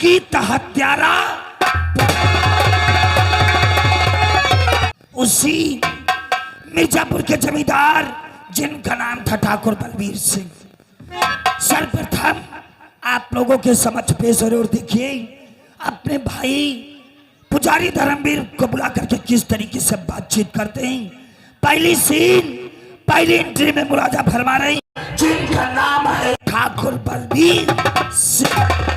संगीत हत्यारा उसी मिर्जापुर के जमींदार जिनका नाम था ठाकुर बलबीर सिंह। सर्वप्रथम आप लोगों के समक्ष पेश और देखिए अपने भाई पुजारी धर्मवीर को बुला करके किस तरीके से बातचीत करते हैं। पहली सीन पहली एंट्री में मुलाजा फरमा रहे जिनका नाम है ठाकुर बलबीर सिंह।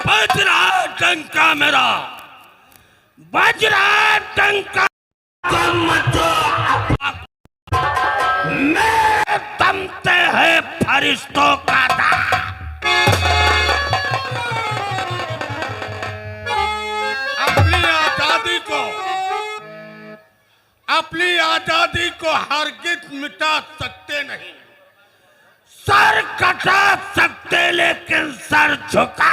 बजरा टंका मेरा बजरा टंका मैं तमते हैं फरिश्तों का अपनी आजादी को हरगिज मिटा सकते नहीं। सर कटा सकते लेकिन सर झुका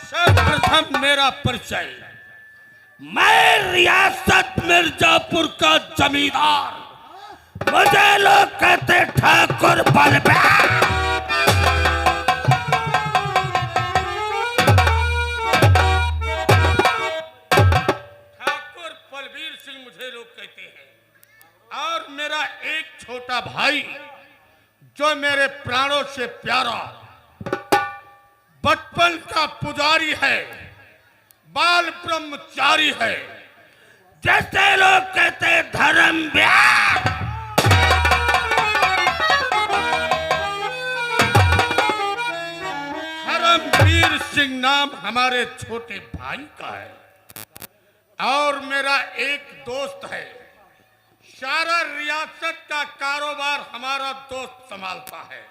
सर्वप्रथम मेरा परिचय। मैं रियासत मिर्जापुर का जमींदार, मुझे लोग कहते ठाकुर बलबीर। मुझे लोग कहते हैं और मेरा एक छोटा भाई जो मेरे प्राणों से प्यारा बचपन का पुजारी है, बाल ब्रह्मचारी है, जैसे लोग कहते धर्मवीर। धर्मवीर सिंह नाम हमारे छोटे भाई का है और मेरा एक दोस्त है। सारा रियासत का कारोबार हमारा दोस्त संभालता है,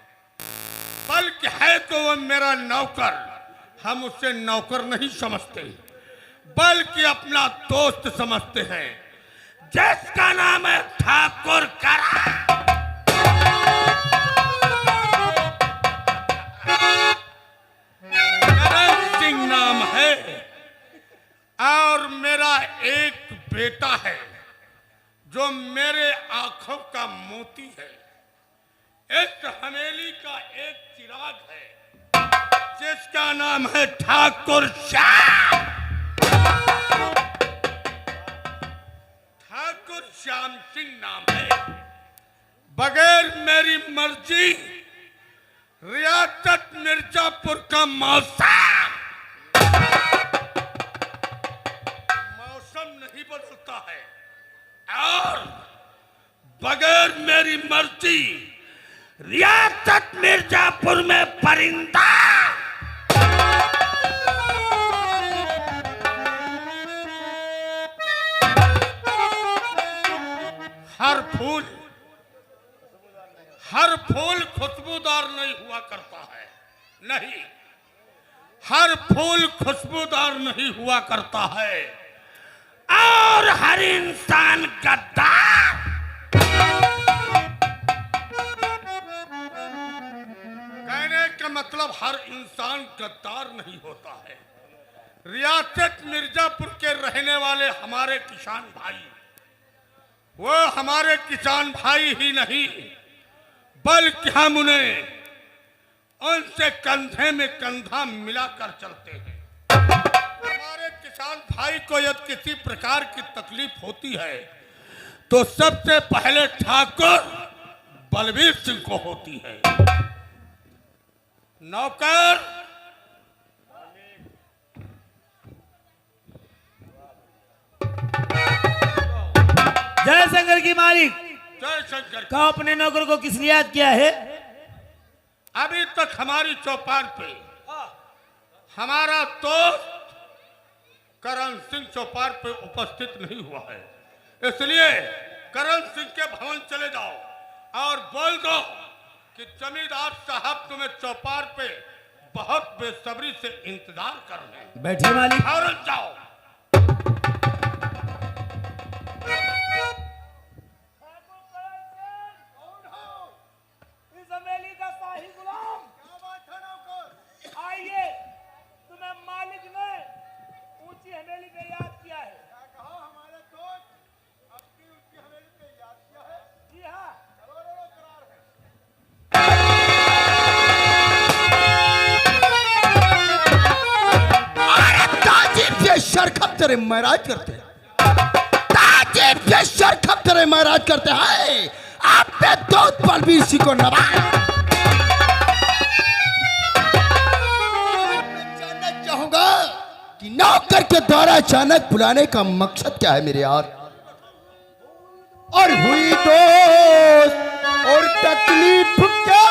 बल्कि है तो वो मेरा नौकर। हम उसे नौकर नहीं समझते बल्कि अपना दोस्त समझते हैं, जिसका नाम है ठाकुर करण सिंह नाम है। और मेरा एक बेटा है जो मेरे आंखों का मोती है। इस हवेली का एक चिराग है जिसका नाम है ठाकुर श्याम। ठाकुर श्याम सिंह नाम है। बगैर मेरी मर्जी रियासत मिर्जापुर का मौसम नहीं बदलता है और बगैर मेरी मर्जी रियासत मिर्जापुर में परिंदा हर फूल खुशबूदार नहीं हुआ करता है। नहीं, हर फूल खुशबूदार नहीं हुआ करता है और हर इंसान गद्दार। कहने का मतलब हर इंसान गद्दार नहीं होता है। रियासत मिर्जापुर के रहने वाले हमारे किसान भाई, वो हमारे किसान भाई ही नहीं बल्कि हम उन्हें उनसे कंधे में कंधा मिलाकर चलते हैं। हमारे किसान भाई को यदि किसी प्रकार की तकलीफ होती है तो सबसे पहले ठाकुर बलबीर सिंह को होती है। नौकर जय शंकर की मालिक। जय शंकर। कहा अपने नौकर को किस लिए याद किया है? अभी तक हमारी चौपाल पे हमारा दोस्त करण सिंह चौपाल पे उपस्थित नहीं हुआ है, इसलिए करण सिंह के भवन चले जाओ और बोल दो कि जमींदार साहब तुम्हें चौपाल पे बहुत बेसब्री से इंतजार कर रहे हैं। बैठिए मालिक। और जाओ। इस हवेली का शाही गुलाम आइए खप तेरे महाराज करते हैं, ताजे पेशर खप तेरे महाराज करते हैं। आप पे दूत बलबीर सिंह को नवाज। मैं जानना चाहूंगा कि नौकर के द्वारा अचानक बुलाने का मकसद क्या है मेरे यार? और हुई दोस्त और तकलीफ क्या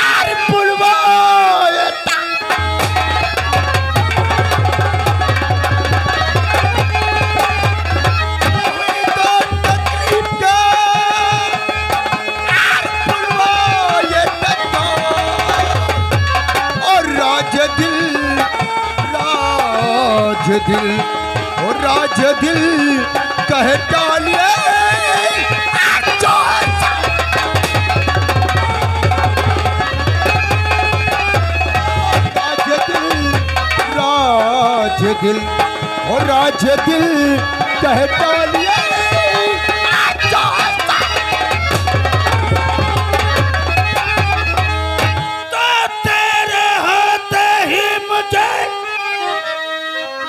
और बुलवाए हुई दोस्त तकलीफ क्या और बुलवाए और राज दिल और राज दिल कहे डालिए राज दिल और राज दिल कहे डालिए तो तेरे होते ही मुझे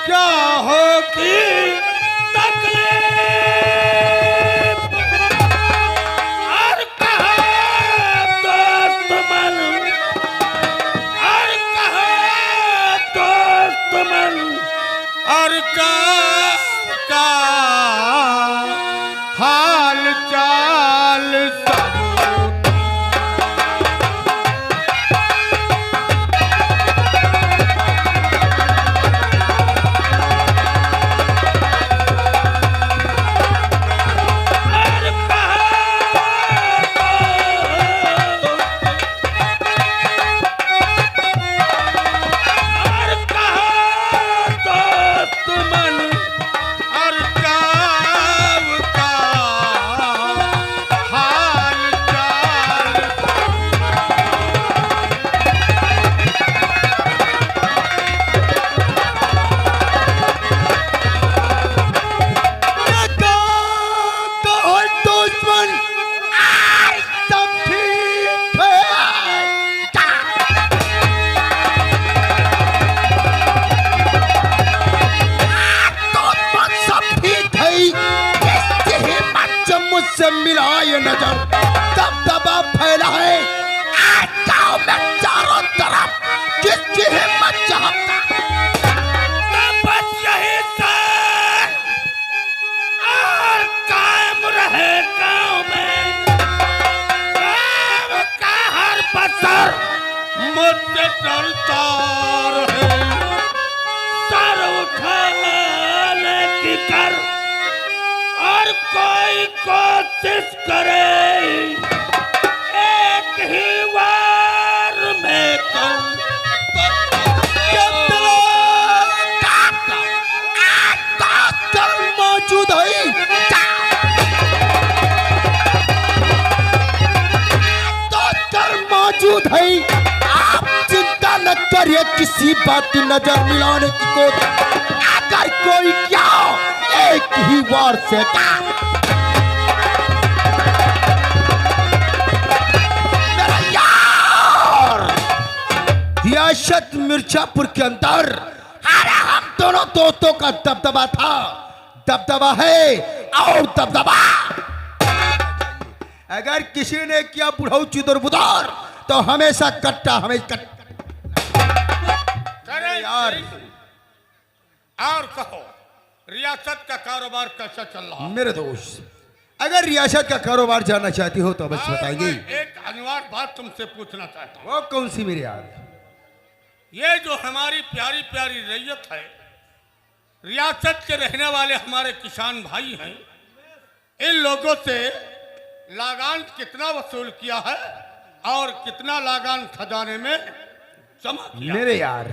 क्या होगी तकलीफ और कहा दोस्त मन और कहा दोस्त मन और का हाल चाल सब और कहा दोस्त मन और का हाल चाल दुश्मन सब ठीक है। सब ठीक है। किसकी हिम्मत से मुझसे मिलाए नजर दबदबा फैला है गांव में चारों तरफ। किसकी हिम्मत चाहता बस यही सर और कायम रहे गांव में गांव का हर पत्थर मुझसे डरता रहे सर उठाने की कर और कोई कोशिश करे एक ही वार में कर मौजूद है। मौजूद है। आप चिंता न करिए किसी बात की नजर मिलाने की कोशिश अगर कोई क्या एक ही वार से मेरा यार रियासत मिर्जापुर के अंदर अरे हम दोनों दोस्तों का दबदबा था, दबदबा है और दबदबा। अगर किसी ने किया बुढ़ऊ चुदर बुदार तो हमेशा कट्टा हमें यार। और कहो रियासत का कारोबार कैसा चल रहा है? मेरे दोस्त, अगर रियासत का कारोबार जानना चाहती हो तो अवश्य और बताइए। मैं एक अनिवार्य बात तुमसे पूछना चाहता हूँ। वो कौन सी मेरे यार? ये जो हमारी प्यारी प्यारी रैयत है, रियासत के रहने वाले हमारे किसान भाई हैं, इन लोगों से लागान कितना वसूल किया है और कितना लागान खजाने में जमा किया? मेरे यार,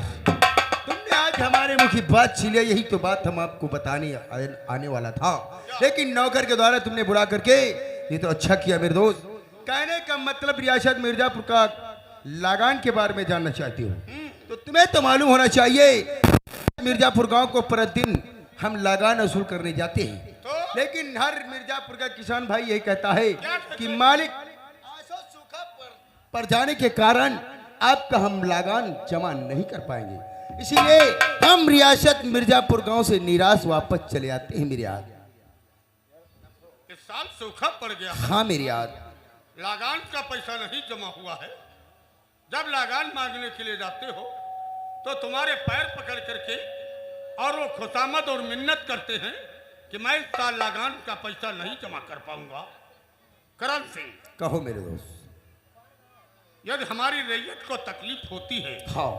तुमने आज हमारे मुंह की बात छीन लिया। यही तो बात हम आपको बताने आने वाला था, लेकिन नौकर के द्वारा तुमने बुला करके ये तो अच्छा किया मेरे दोस्त। कहने का मतलब रियासत मिर्जापुर का लागान के बारे में जानना चाहती हो तो तुम्हें तो मालूम होना चाहिए मिर्जापुर गांव को प्रतिदिन हम लागान वसूल करने जाते हैं, लेकिन हर मिर्जापुर का किसान भाई यही कहता है कि मालिक सूखा पड़ जाने के कारण आपका हम लागान जमा नहीं कर पाएंगे। इसीलिए हम रियासत मिर्जापुर गांव से निराश वापस चले आते हैं मेरे याद। इस साल सूखा पड़ गया। हाँ मेरे याद। लागान का पैसा नहीं जमा हुआ है। जब लागान मांगने के लिए जाते हो तो तुम्हारे पैर पकड़ करके और वो खुशामद और मिन्नत करते हैं कि मैं इस साल लागान का पैसा नहीं जमा कर पाऊंगा। करण सिंह, कहो मेरे दोस्त। यदि हमारी रैयत को तकलीफ होती है हाँ,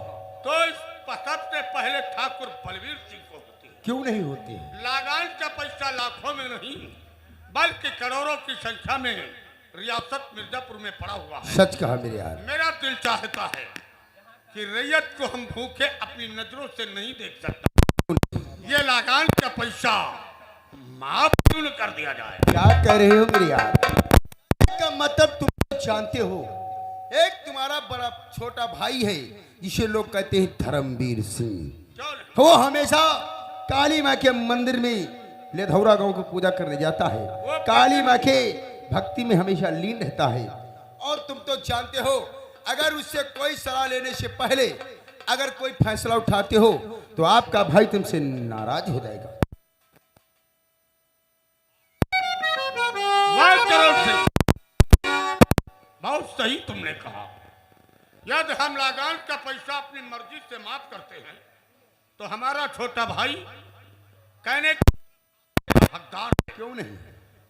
तो इस सबसे पहले ठाकुर बलवीर सिंह को होती है। क्यों नहीं होती है? लागान का पैसा लाखों में नहीं बल्कि करोड़ों की संख्या में रियासत मिर्जापुर में पड़ा हुआ है। सच कहा मेरे यार। मेरा दिल चाहता है कि रैयत को हम भूखे अपनी नजरों से नहीं देख सकता। ये लागान का पैसा माफ क्यों न कर दिया जाए? क्या कह रहे हो मेरे यार? का मतलब तुम जानते हो, एक तुम्हारा बड़ा छोटा भाई है जिसे लोग कहते हैं धर्मवीर सिंह। क्यों नहीं? वो हमेशा काली माँ के मंदिर में लेधौरा गांव को पूजा करने जाता है। काली माँ के भक्ति में हमेशा लीन रहता है। और तुम तो जानते हो, अगर उससे कोई सलाह लेने से पहले अगर कोई फैसला उठाते हो तो आपका भाई तुमसे नाराज हो जाएगा। बहुत सही तुमने कहा। यदि हम लागान का पैसा अपनी मर्जी से माफ करते हैं तो हमारा छोटा भाई कहने का हकदार क्यों नहीं?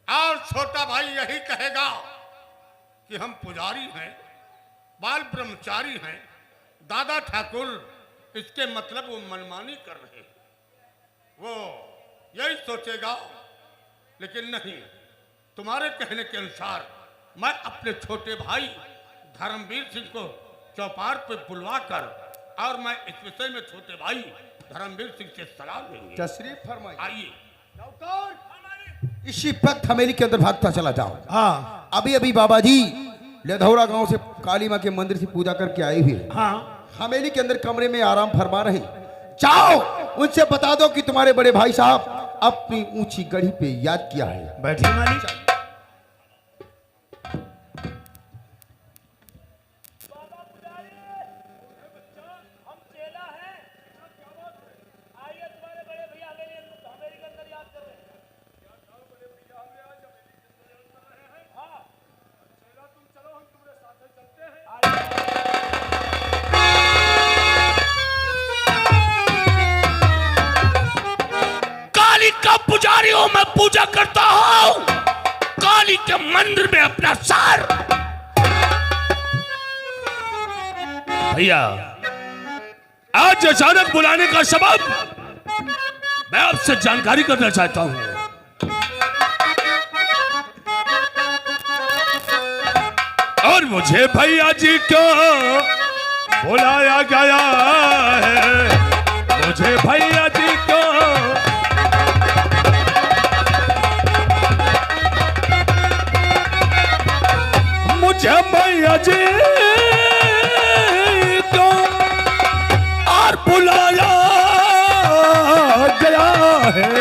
और छोटा भाई यही कहेगा कि हम पुजारी हैं, बाल ब्रह्मचारी हैं, दादा ठाकुर इसके मतलब वो मनमानी कर रहे हैं, वो यही सोचेगा। लेकिन नहीं, तुम्हारे कहने के अनुसार मैं अपने छोटे भाई धर्मवीर सिंह को चौपार पे बुलवा कर और मैं इस विषय में छोटे भाई धर्मवीर सिंह से सलाह लेंगे। तशरीफ फरमाइए। आइए। इसी वक्त हवेली के अंदर भागता चला जाओ। हाँ अभी अभी बाबा जी लेधौरा गांव से काली माँ के मंदिर से पूजा करके आए हुए हैं। हाँ हवेली के अंदर कमरे में आराम फरमा रहे हैं। जाओ उनसे बता दो कि तुम्हारे बड़े भाई साहब अपनी ऊंची गढ़ी पे याद किया है। बैठिए मालिक। पुजारी हूं, मैं पूजा करता हूं काली के मंदिर में अपना सार। भैया, आज अचानक बुलाने का सबब मैं आपसे जानकारी करना चाहता हूं। और मुझे भैया जी को बुलाया गया है, मुझे भैया जी को मुझे भैया जी को और बुलाया गया है।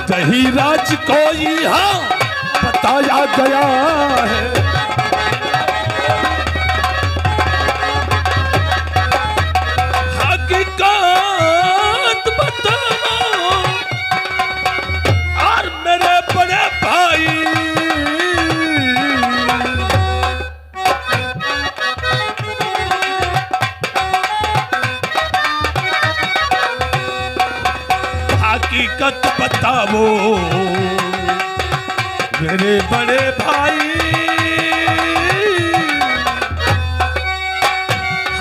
दही राज को यहाँ बताया गया है। हकीकत बताओ और मेरे बड़े भाई हकीकत बताओ मेरे बड़े भाई।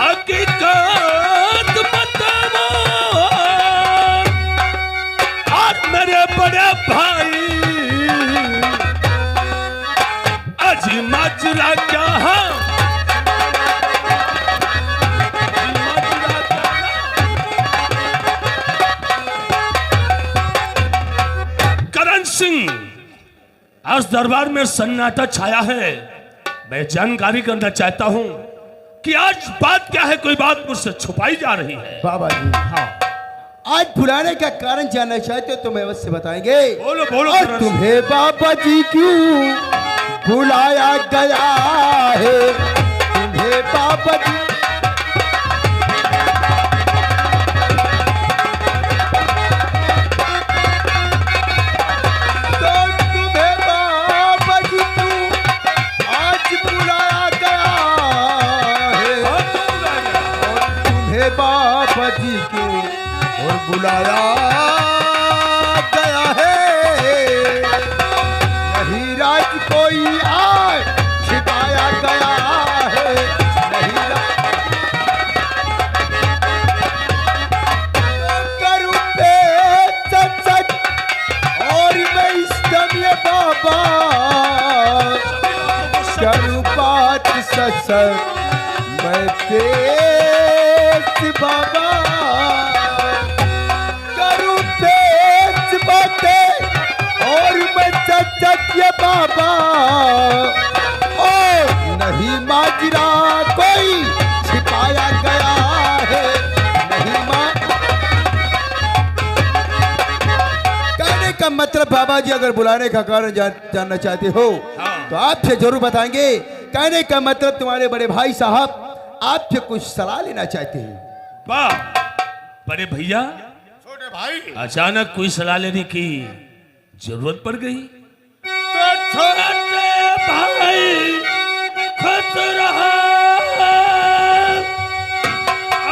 हकीकत बताओ और मेरे बड़े भाई अजी माजरा क्या है? करण सिंह, आज दरबार में सन्नाटा छाया है। मैं जानकारी करना चाहता हूं कि आज बात क्या है। कोई बात मुझसे छुपाई जा रही है। बाबा जी, हाँ, आज बुलाने का कारण जानना चाहते हो तो मैं अवश्य बताएंगे। बोलो बोलो। और तुम्हें बाबा जी क्यों बुलाया गया है? तुम्हें बाबा जी जी के और बुलाया गया है, नहीं राज कोई आए छिपाया गया है, नहीं करूं पे सच और मैं इष्टम्य बाबा करूं बात सच मैं पेश बाबा करूं पेश बातें और मैं सत्य बाबा और नहीं माजरा कोई छिपाया गया है, नहीं कहने का मतलब बाबा जी अगर बुलाने का कारण जानना चाहते हो तो आपसे जरूर बताएंगे। कहने का मतलब तुम्हारे बड़े भाई साहब आपसे कुछ सलाह लेना चाहते हैं। वाह बड़े भैया, छोटे भाई अचानक कोई सलाह लेने की जरूरत पड़ गई। तो छोटे भाई खुश रहो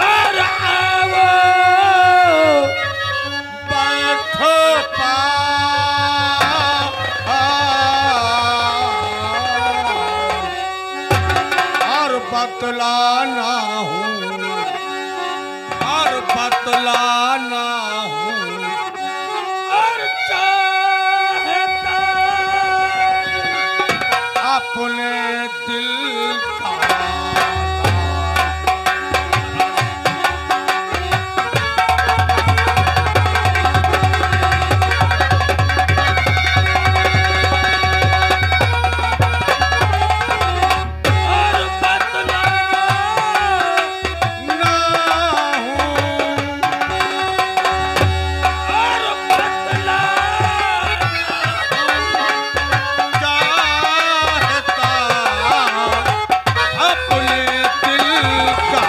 और आओ बैठो और बतलाना हूँ और बतलाना हूँ और चाहता अपने दिल का और बतला ना हूँ और बतला चाहता अपने दिल का।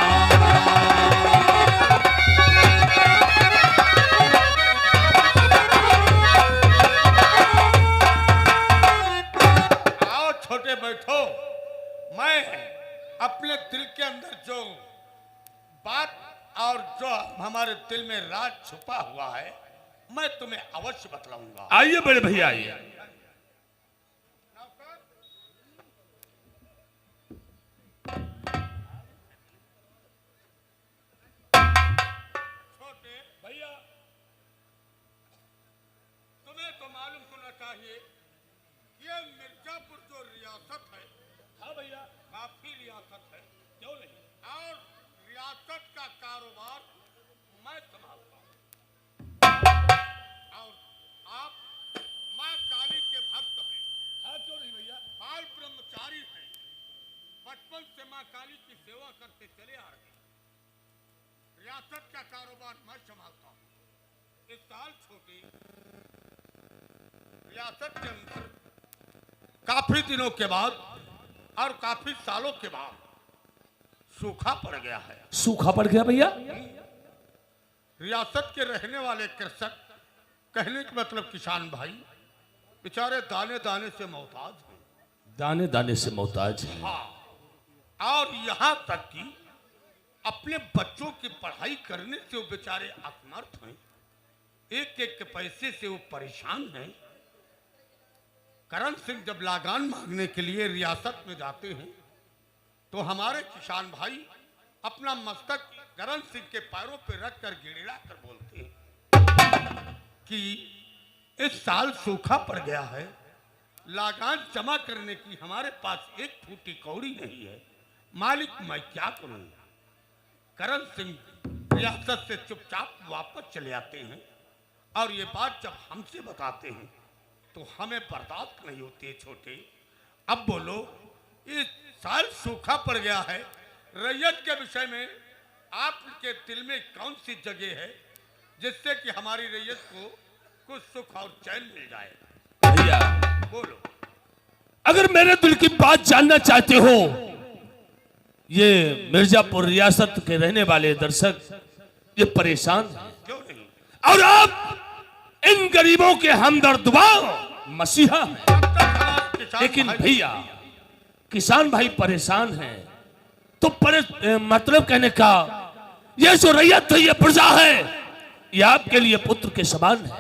आओ छोटे बैठो, मैं अपने दिल के अंदर जो बात और जो हमारे दिल में राज छुपा हुआ है मैं तुम्हें अवश्य बतलाऊंगा। आइए बड़े भैया आइए। छोटे भैया, तुम्हें तो मालूम होना चाहिए ये मिर्जापुर जो रियासत है, हाँ भैया, काफी रियासत है, क्यों नहीं? और रियासत का कारोबार मैं संभालता हूँ और आप माँ काली के भक्त हैं, हाँ क्यों नहीं भैया? बाल ब्रह्मचारी हैं, बचपन से माँ काली की सेवा करते चले आ रहे हैं। रियासत का कारोबार मैं संभालता हूँ। इस साल छोटी रियासत के अंदर काफी दिनों के बाद और काफी सालों के बाद सूखा पड़ गया है। सूखा पड़ गया भैया? रियासत के रहने वाले कृषक, कहने का मतलब किसान भाई, बेचारे दाने दाने से मोहताज हैं। दाने दाने से मोहताज है। हाँ, और यहाँ तक कि अपने बच्चों की पढ़ाई करने से वो बेचारे असमर्थ हैं। एक एक के पैसे से वो परेशान हैं। करण सिंह जब लागान मांगने के लिए रियासत में जाते हैं तो हमारे किसान भाई अपना मस्तक करण सिंह के पैरों पर रखकर गिड़गिड़ा कर बोलते हैं कि इस साल सूखा पड़ गया है, लागान जमा करने की हमारे पास एक फूटी कौड़ी नहीं है, मालिक मैं क्या करूं। करण सिंह रियासत से चुपचाप वापस चले आते हैं और ये बात जब हमसे बताते हैं तो हमें बर्दाश्त नहीं होती है। छोटे, अब बोलो, इस साल सूखा पड़ गया है, रैयत के विषय में आपके दिल में कौन सी जगह है जिससे कि हमारी रैयत को कुछ सुख और चैन मिल जाए? भैया बोलो। अगर मेरे दिल की बात जानना चाहते हो, ये मिर्जापुर रियासत के रहने वाले दर्शक ये परेशान हैं। क्यों नहीं? और आप इन गरीबों के हमदर्द मसीहा हैं। किसान लेकिन भाई- भैया किसान भाई परेशान हैं तो मतलब कहने का ये जो रैयत है, ये प्रजा है, ये आपके लिए पुत्र के समान है।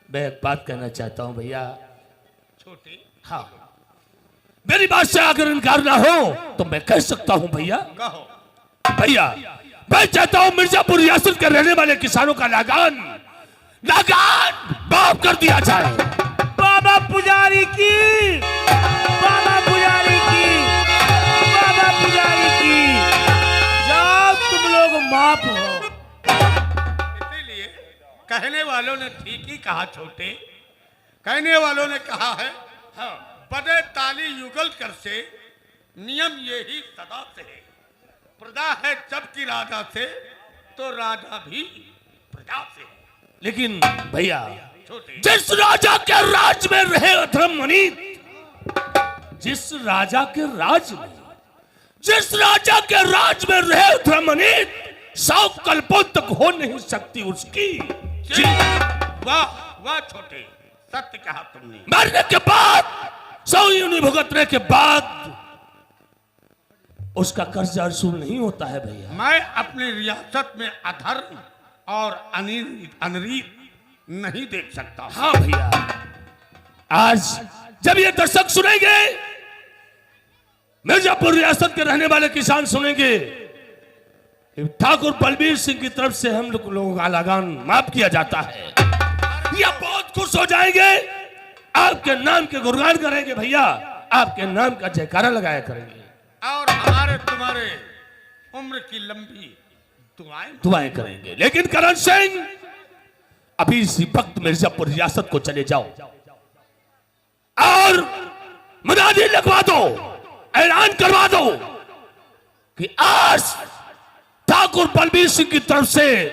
मैं एक बात कहना चाहता हूं भैया। छोटे हाँ, मेरी बात से अगर इनकार ना हो तो मैं कह सकता हूं भैया। कहो। भैया मैं चाहता हूं मिर्जापुर रियासत के रहने वाले किसानों का लगान माफ कर दिया जाए। बाबा पुजारी की, बाबा पुजारी की, बाबा पुजारी की, जाओ तुम लोग माफ हो। इसीलिए कहने वालों ने ठीक ही कहा छोटे। कहने वालों ने कहा है, हाँ, बदे ताली युगल कर से नियम यही सदा से है। प्रजा है जब की राजा से, तो राजा भी प्रजा से है। लेकिन भैया छोटे जिस राजा के राज में रहे अधर्म मनीत, जिस राजा के राज में, जिस राजा के राज में रहे अधर्म मनीत, 100 कल्पों तक हो नहीं सकती उसकी। वाह वाह छोटे, सत्य कहा तुमने। मरने के बाद, 100 यूनी भुगतने के बाद उसका कर्जा वसूल नहीं होता है भैया। मैं अपनी रियासत में अधर्म और अनरीत नहीं देख सकता। हाँ भैया, आज जब ये दर्शक सुनेंगे, मिर्जापुर रियासत के रहने वाले किसान सुनेंगे, ठाकुर बलबीर सिंह की तरफ से हम लोगों का लगान माफ किया जाता है, ये बहुत खुश हो जाएंगे, आपके नाम के गुणगान करेंगे भैया, आपके नाम का जयकारा लगाया करेंगे और हमारे तुम्हारे उम्र की लंबी दुआएं करेंगे। लेकिन करण सिंह, अभी इसी वक्त मिर्जापुर रियासत को चले जाओ और मुनादी लगवा दो, ऐलान करवा दो कि आज ठाकुर बलबीर सिंह की तरफ से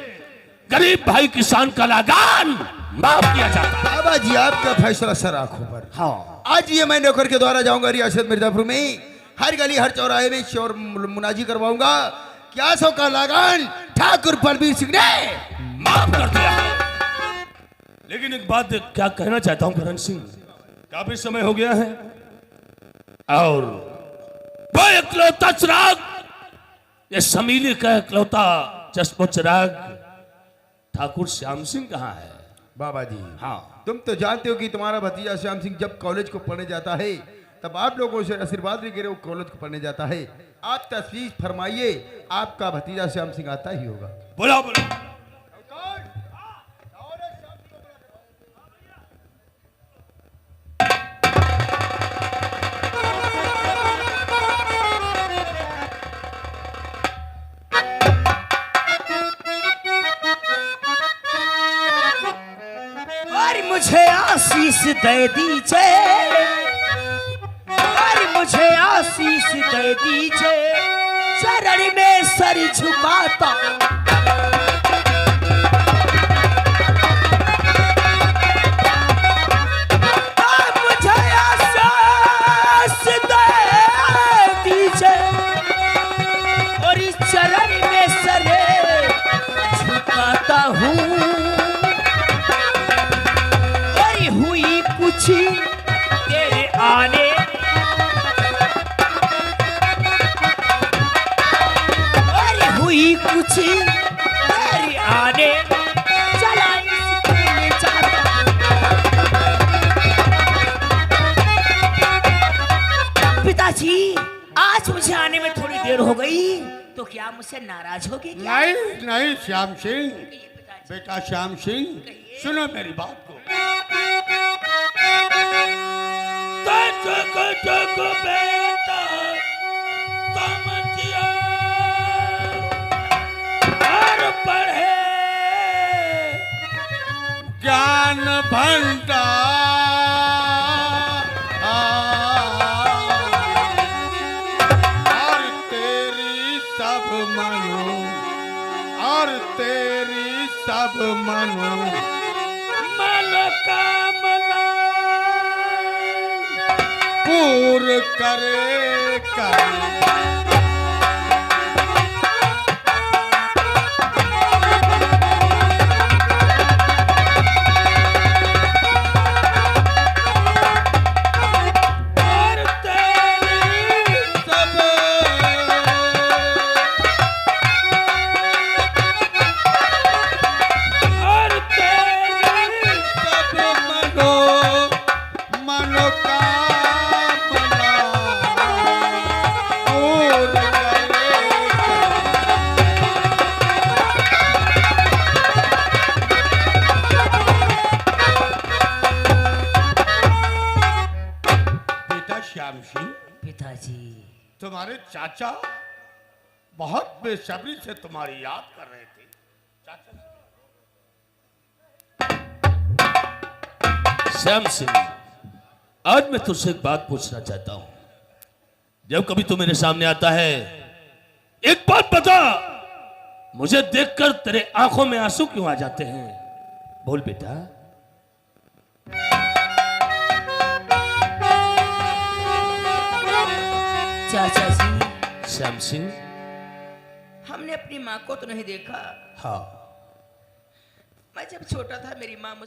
गरीब भाई किसान का लगान माफ किया जाता है। बाबा जी आपका फैसला सर आंखों पर। हाँ, आज ये मैं नौकर के द्वारा जाऊंगा रियासत मिर्जापुर में, हर गली हर चौराहे में शोर मुनाजी करवाऊंगा, क्या सौ का लगान ठाकुर बलबीर सिंह ने माफ कर दिया है। लेकिन एक बात क्या कहना चाहता हूं करण सिंह, काफी समय हो गया है और वो इकलौता चिराग, ये समीली का इकलौता चश्मो चिराग ठाकुर श्याम सिंह कहाँ है? बाबा जी हाँ, तुम तो जानते हो कि तुम्हारा भतीजा श्याम सिंह जब कॉलेज को पढ़ने जाता है, तब आप लोगों से आशीर्वाद भी गिरे, वो कॉलेज को पढ़ने जाता है। आप तस्वीर फरमाइए, आपका भतीजा श्याम सिंह आता ही होगा। बोला बोला। और मुझे आशीष दे दीजिए, और मुझे आशीष दे दीजिए, चरण में सर झुकाता मुझे आशीष दे दीजिए, और इस चरण में सर झुकाता हूँ। हुई कुछ तेरे आने, अरे हुई कुछ तेरे आने, चला इसके जाता। पिताजी, आज मुझे आने में थोड़ी देर हो गई, तो क्या मुझसे नाराज होगे क्या? नहीं नहीं श्याम सिंह, बेटा श्याम सिंह, सुनो मेरी बात को। बेटा तमचिया और पढ़े ज्ञान भंडार, और तेरी सब मनो, और तेरी सब मनो मनोकामना पूर्ण करे करे। चाचा बहुत बेसब्री से तुम्हारी याद कर रहे थे। चाचा श्याम सिंह, आज मैं तुझसे एक बात पूछना चाहता हूं। जब कभी तू मेरे सामने आता है, एक बात बता, मुझे देखकर तेरे आंखों में आंसू क्यों आ जाते हैं? बोल बेटा। चाचा जी, श्याम सिंह। हमने अपनी माँ को तो नहीं देखा। हाँ, मैं जब छोटा था मेरी माँ मुझ